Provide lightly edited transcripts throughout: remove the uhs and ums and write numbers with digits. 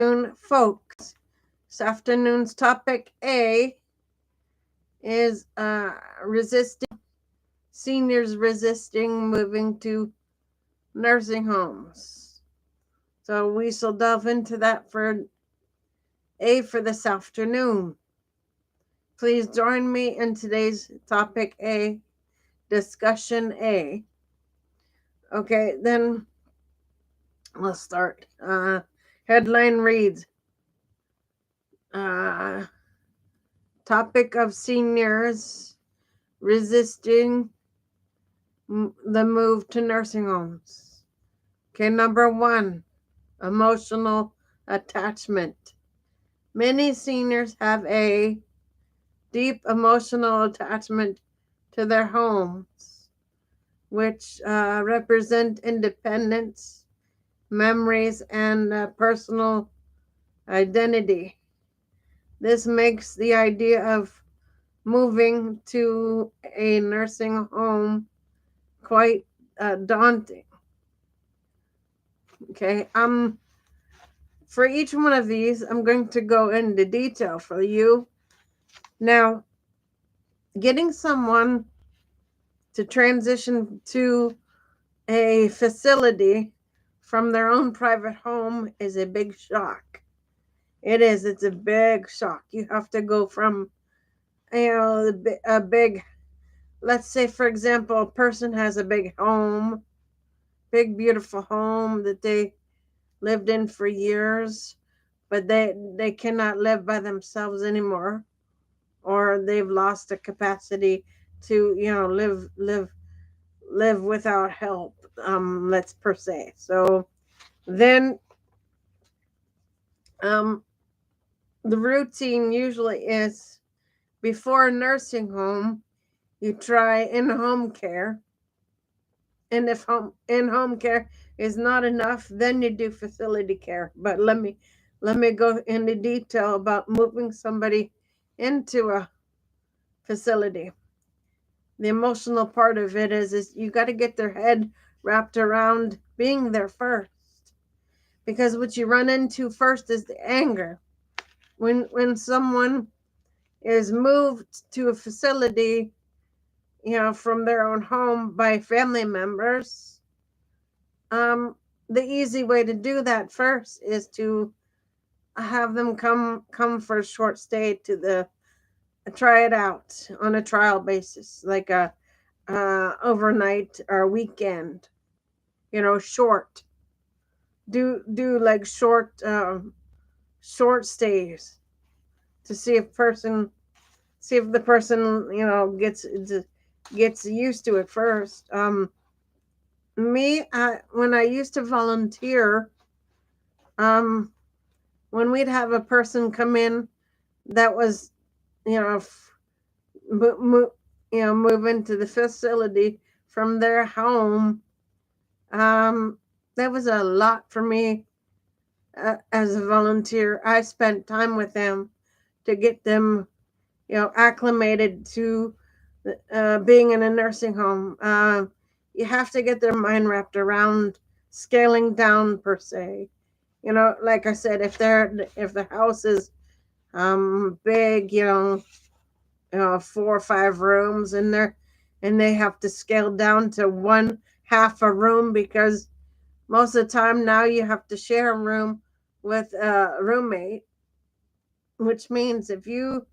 Folks. This afternoon's topic A is seniors resisting moving to nursing homes. So we shall delve into that for this afternoon. Please join me in today's topic A, discussion A. Okay, then let's start. Headline reads, topic of seniors resisting the move to nursing homes. Okay, number 1, emotional attachment. Many seniors have a deep emotional attachment to their homes, which represent independence, memories, and personal identity. This makes the idea of moving to a nursing home quite daunting. Okay, for each one of these, I'm going to go into detail for you. Now, getting someone to transition to a facility from their own private home is a big shock. It is. It's a big shock. You have to go from, a big, let's say, for example, a person has a big home, big, beautiful home that they lived in for years, but they cannot live by themselves anymore, or they've lost the capacity to, live without help, let's per se. So then, the routine usually is, before a nursing home, you try in-home care. And if in-home care is not enough, then you do facility care. But let me go into detail about moving somebody into a facility. The emotional part of it is you got to get their head wrapped around being there first. Because what you run into first is the anger. When someone is moved to a facility, from their own home by family members, the easy way to do that first is to have them come for a short stay to try it out on a trial basis, like a overnight or weekend. Short. Do like short stays to see if the person gets used to it first. When I used to volunteer, when we'd have a person come in that was, move into the facility from their home, that was a lot for me. As a volunteer, I spent time with them to get them, acclimated to being in a nursing home. You have to get their mind wrapped around scaling down per se. Like I said, if the house is big, 4 or 5 rooms, and they have to scale down to one half a room, because most of the time now you have to share a room with a roommate, which means if you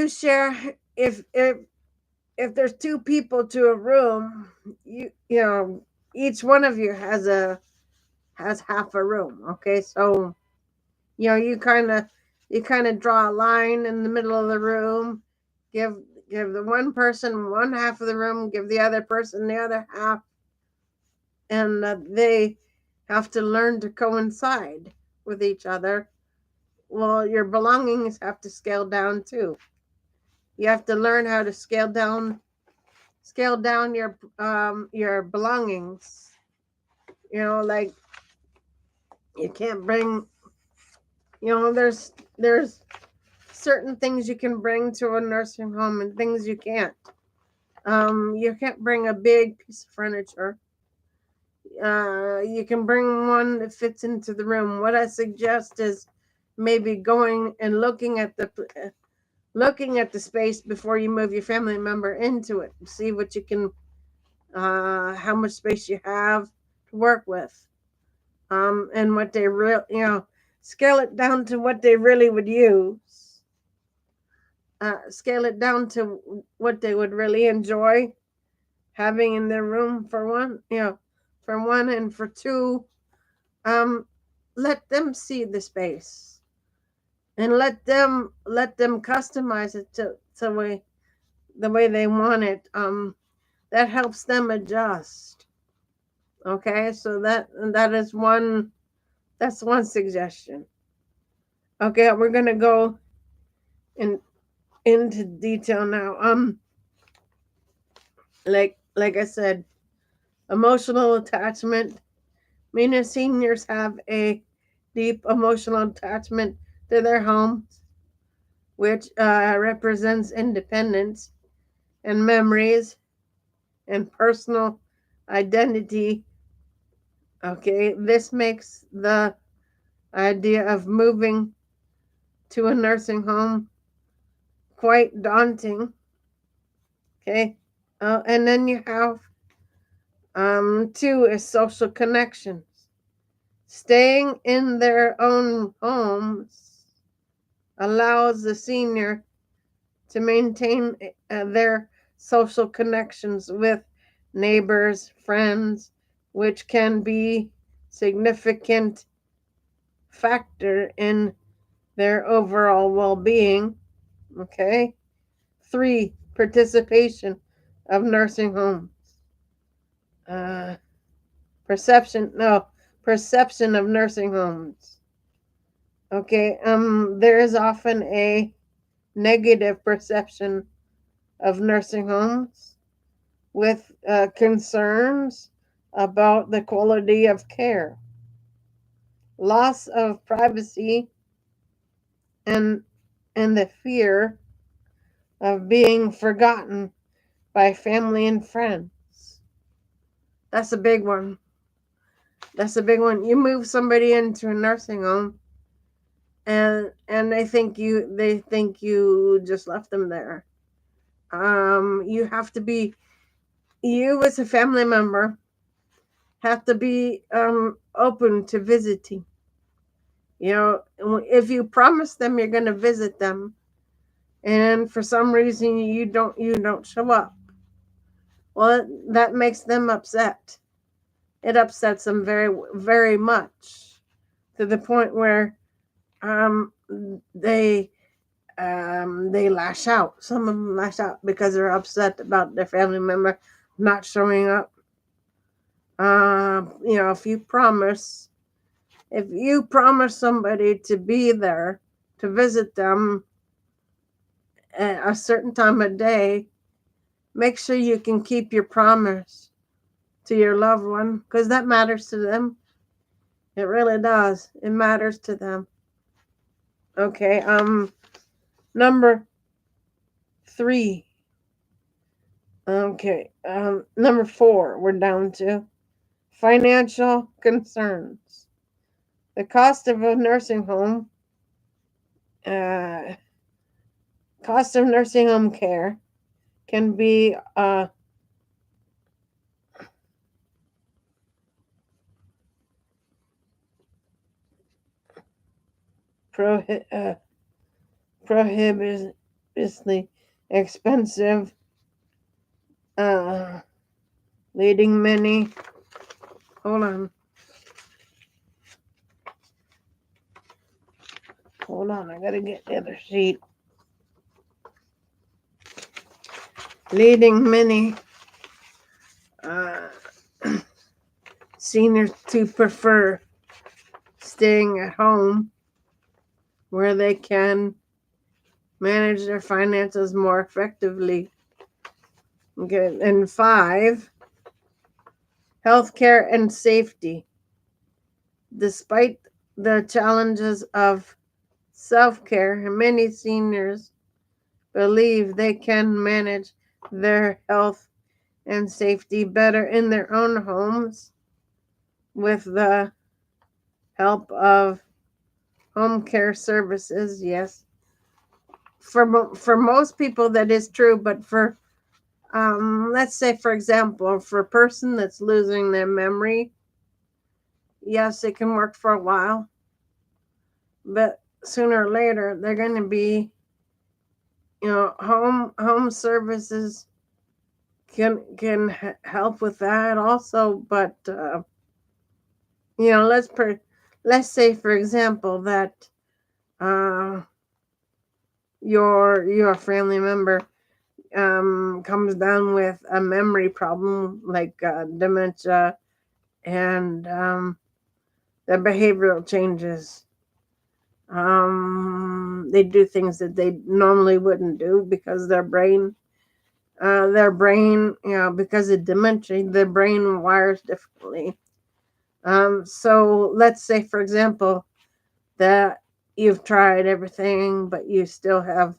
share, if there's 2 people to a room, each one of you has half a room. Okay, so you kind of draw a line in the middle of the room, give the one person one half of the room, give the other person the other half, and they have to learn to coincide with each other. Well, your belongings have to scale down too. You have to learn how to scale down your belongings. Like, you can't bring, there's certain things you can bring to a nursing home and things you can't. You can't bring a big piece of furniture. You can bring one that fits into the room. What I suggest is maybe going and looking at the space before you move your family member into it. See what you can, how much space you have to work with, and what they scale it down to what they really would use. Scale it down to what they would really enjoy having in their room for one, and for two, let them see the space and let them customize it to the way they want it. That helps them adjust. Okay, so that's one suggestion. Okay, we're gonna go into detail now. Like I said, emotional attachment. Many seniors have a deep emotional attachment to their homes, which represents independence and memories and personal identity. Okay, this makes the idea of moving to a nursing home quite daunting. Okay, and then you have two is social connections. Staying in their own homes allows the senior to maintain their social connections with neighbors, friends, which can be significant factor in their overall well-being. Okay. 3, participation of nursing homes. Uh, perception of nursing homes. Okay. There is often a negative perception of nursing homes with concerns about the quality of care, loss of privacy, and the fear of being forgotten by family and friends. That's a big one. That's a big one. You move somebody into a nursing home, and they think you just left them there. You have to be, you as a family member have to be open to visiting. If you promise them you're going to visit them, and for some reason you don't show up, well, that makes them upset. It upsets them very, very much, to the point where um, they they lash out. Some of them lash out because they're upset about their family member not showing up. If you promise somebody to be there to visit them at a certain time of day, make sure you can keep your promise to your loved one, because that matters to them. It really does. It matters to them. Okay. Number 3. Okay. Number 4. We're down to financial concerns. The cost of a nursing home. Uh, Cost of nursing home care can be prohibitively expensive, uh, leading many. Hold on. I gotta get the other sheet. Leading many uh, seniors to prefer staying at home, where they can manage their finances more effectively. Okay. And 5, healthcare and safety. Despite the challenges of self-care, many seniors believe they can manage their health and safety better in their own homes with the help of home care services. Yes, for most people that is true, but for let's say, for example, for a person that's losing their memory, yes, it can work for a while, but sooner or later they're going to be, home services can help with that also. But let's say, for example, that uh, your family member comes down with a memory problem like dementia, and their behavioral changes. They do things that they normally wouldn't do because their brain, because of dementia, their brain wires differently. So let's say, for example, that you've tried everything, but you still have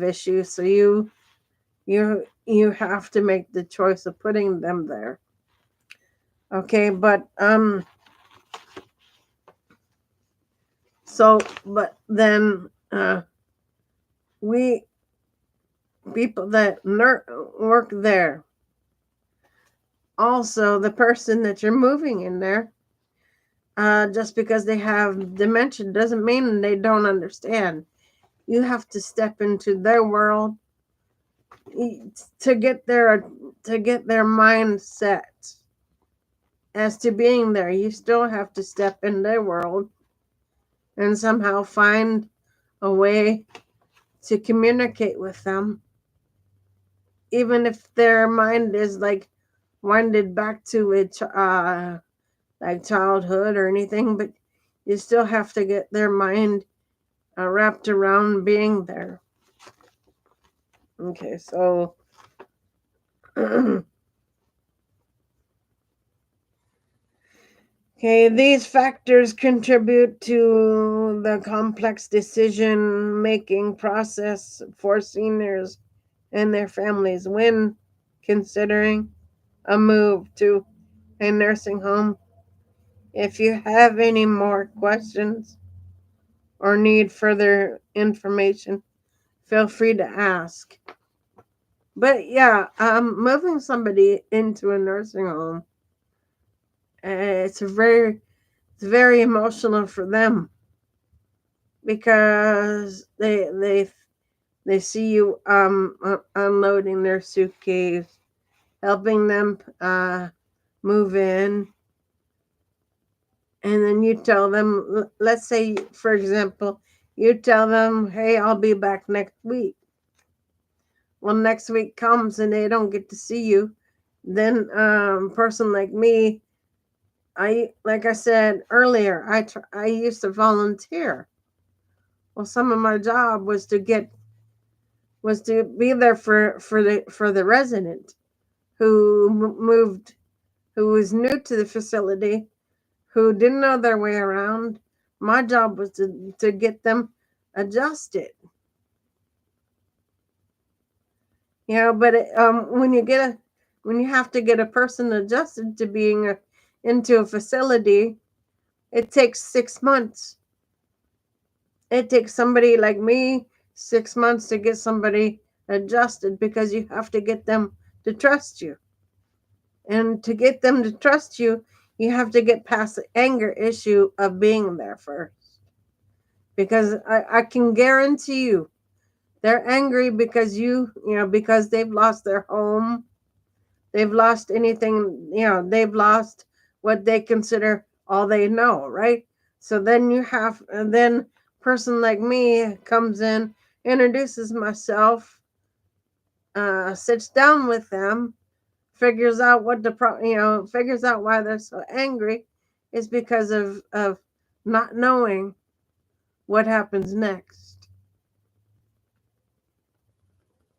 issues. So you have to make the choice of putting them there. Okay, but then we people that work there, also the person that you're moving in there, just because they have dementia doesn't mean they don't understand. You have to step into their world to get their mindset as to being there. You still have to step in their world and somehow find a way to communicate with them, even if their mind is like winded back to its like childhood or anything. But you still have to get their mind wrapped around being there. Okay, so okay, these factors contribute to the complex decision making process for seniors and their families when considering a move to a nursing home. If you have any more questions or need further information, feel free to ask. But yeah, moving somebody into a nursing home, it's very emotional for them because they see you unloading their suitcase, helping them move in, and then you tell them, let's say, for example, you tell them, hey, I'll be back next week. Well, next week comes and they don't get to see you. Then person like me, like I said earlier, I used to volunteer. Well, some of my job was to be there for the resident who moved, who was new to the facility, who didn't know their way around. My job was to get them adjusted. But when you have to get a person adjusted to being into a facility, it takes 6 months. It takes somebody like me 6 months to get somebody adjusted because you have to get them to trust you. And to get them to trust you, you have to get past the anger issue of being there first. Because I can guarantee you, they're angry because because they've lost their home. They've lost anything, they've lost what they consider all they know, right? So then person like me comes in, introduces myself, sits down with them, figures out figures out why they're so angry is because of not knowing what happens next.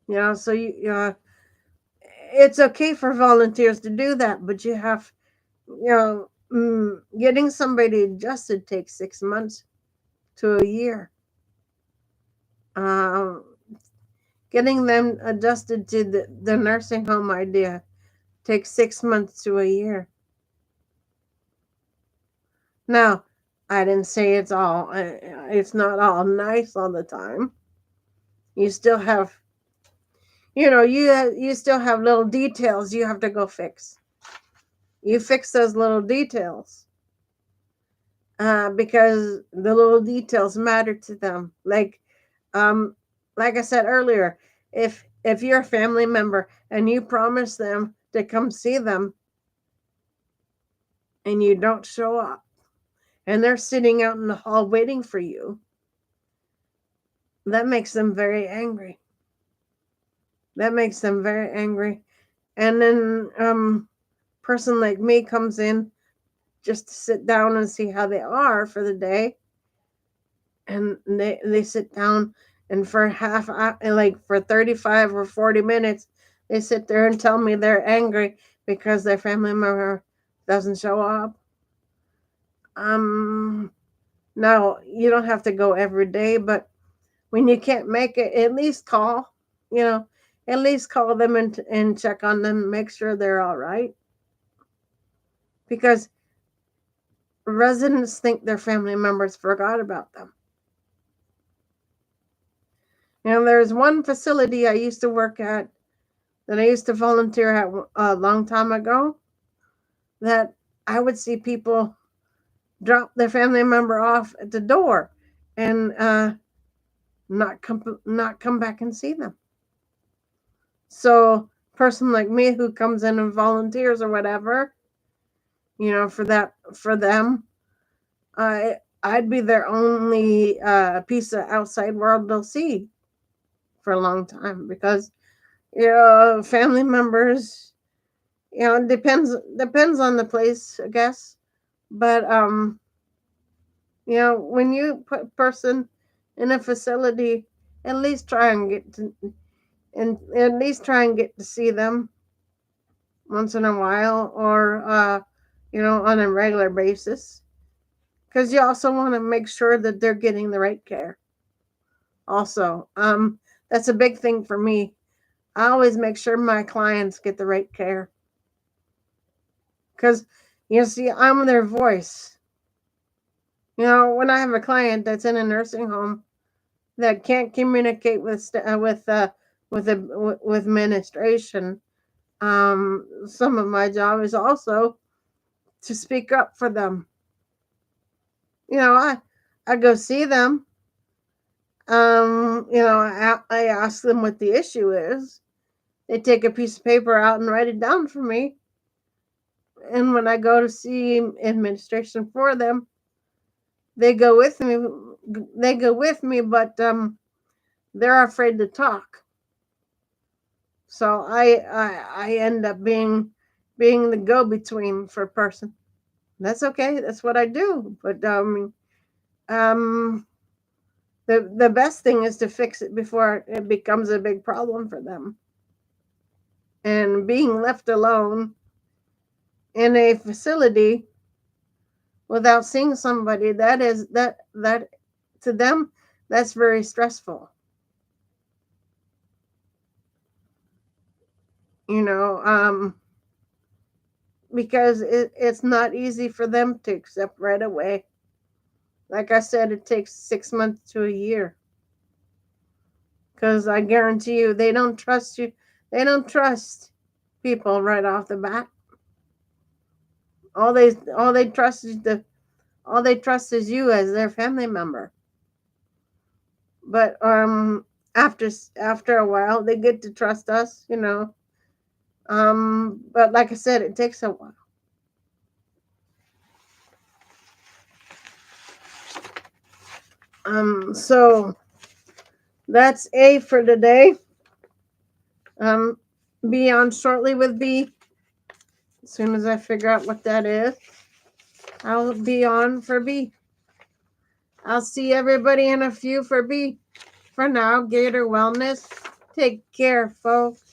So it's okay for volunteers to do that, but you have, getting somebody adjusted takes 6 months to a year. Um, Getting them adjusted to the nursing home idea takes 6 months to a year. Now, I didn't say it's not all nice all the time. You still have, you still have little details you have to go fix. You fix those little details because the little details matter to them. Um, like I said earlier, if you're a family member and you promise them to come see them and you don't show up and they're sitting out in the hall waiting for you, that makes them very angry. That makes them very angry. And then person like me comes in just to sit down and see how they are for the day. And they sit down and for like for 35 or 40 minutes, they sit there and tell me they're angry because their family member doesn't show up. Now you don't have to go every day, but when you can't make it, at least call, you know, at least call them and check on them, make sure they're all right. Because residents think their family members forgot about them. There's one facility I used to work at that I used to volunteer at a long time ago that I would see people drop their family member off at the door and not come back and see them. So, person like me who comes in and volunteers or whatever, for them, I'd be their only piece of outside world they'll see for a long time because family members, depends on the place, I guess. But when you put a person in a facility, at least try and get to see them once in a while, or on a regular basis, because you also want to make sure that they're getting the right care. Also, that's a big thing for me. I always make sure my clients get the right care because see, I'm their voice. When I have a client that's in a nursing home that can't communicate with administration, some of my job is also to speak up for them. I go see them. I ask them what the issue is. They take a piece of paper out and write it down for me. And when I go to see administration for them, they go with me. But they're afraid to talk. So I end up being the go-between for a person. That's okay. That's what I do. But the best thing is to fix it before it becomes a big problem for them. And being left alone in a facility without seeing somebody, that to them, that's very stressful. Because it's not easy for them to accept right away. Like I said, it takes 6 months to a year. Because I guarantee you, they don't trust you. They don't trust people right off the bat. All they trust is you as their family member. But after a while, they get to trust us. But like I said, it takes a while. So that's A for today. Be on shortly with B. As soon as I figure out what that is, I'll be on for B. I'll see everybody in a few for B. For now, Gator Wellness. Take care, folks.